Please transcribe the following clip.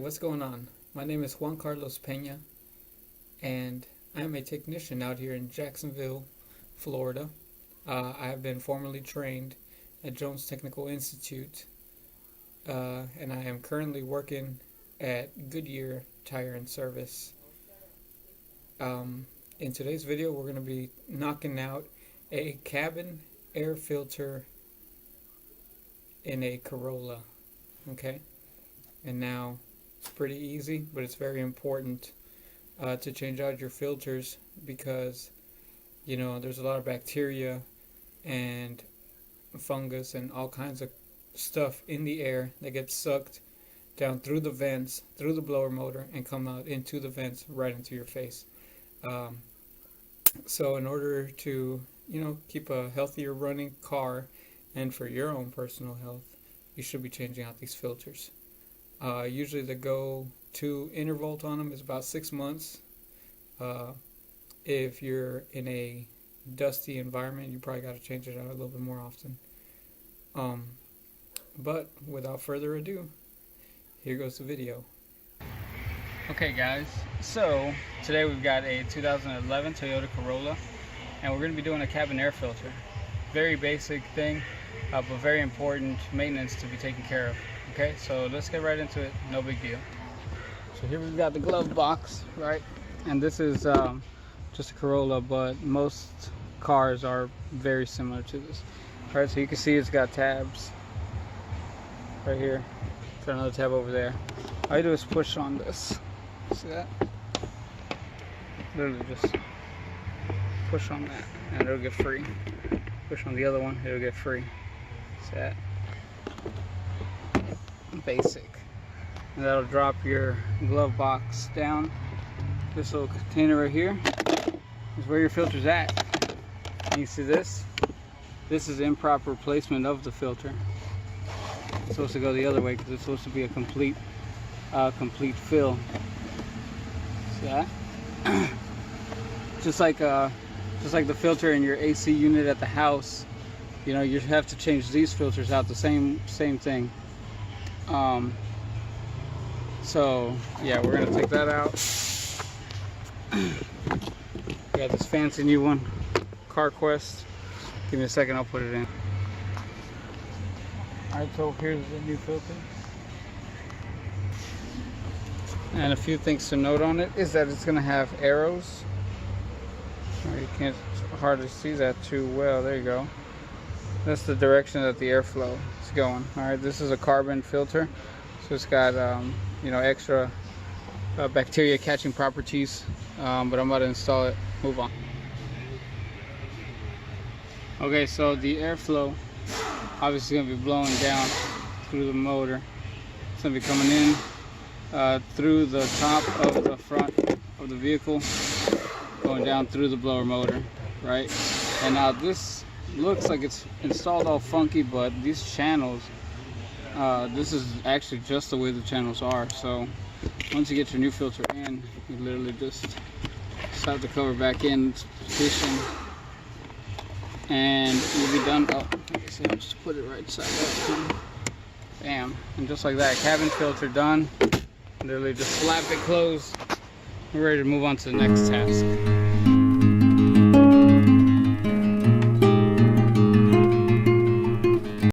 what's going on? My name is Juan Carlos Peña, and I am a technician out here in Jacksonville, Florida. I have been formerly trained at Jones Technical Institute, and I am currently working at Goodyear Tire and Service. In today's video, we're going to be knocking out a cabin air filter in a Corolla. Okay, and now it's pretty easy, but it's very important to change out your filters because there's a lot of bacteria and fungus and all kinds of stuff in the air that gets sucked down through the vents, through the blower motor, and come out into the vents right into your face. So in order to keep a healthier running car and for your own personal health, you should be changing out these filters. Usually the go-to interval on them is about 6 months. If you're in a dusty environment, you probably got to change it out a little bit more often. But without further ado, here goes the video. Okay guys, so today we've got a 2011 Toyota Corolla, and we're going to be doing a cabin air filter. Very basic thing, but very important maintenance to be taken care of. Okay, so let's get right into it. No big deal. So here we've got the glove box, right? And this is just a Corolla, but most cars are very similar to this. All right, so you can see it's got tabs right here. Got another tab over there. All you do is push on this. See that? Literally just push on that, and it'll get free. Push on the other one, it'll get free. See that? Basic. And that'll drop your glove box down. This little container right here is where your filter's at. And you see this? This is improper placement of the filter. It's supposed to go the other way because it's supposed to be a complete fill. See that? just like the filter in your AC unit at the house. You have to change these filters out. The same thing. So yeah, we're gonna take that out. We got this fancy new one, CarQuest. Give me a second, I'll put it in. Alright, so here's the new filter. And a few things to note on it is that it's gonna have arrows. You can't hardly see that too well. There you go. That's the direction that the airflow is going. Alright, this is a carbon filter, so it's got extra bacteria catching properties, but I'm about to install it. Move on. Okay, so the airflow obviously going to be blowing down through the motor. It's going to be coming in through the top of the front of the vehicle, going down through the blower motor, right? And now this looks like it's installed all funky, but these channels, this is actually just the way the channels are. So once you get your new filter in, you literally just slap the cover back in position, and you'll be done. Oh, see, I'll just put it right side up. Bam, and just like that, cabin filter done. Literally just slap it closed. We're ready to move on to the next task.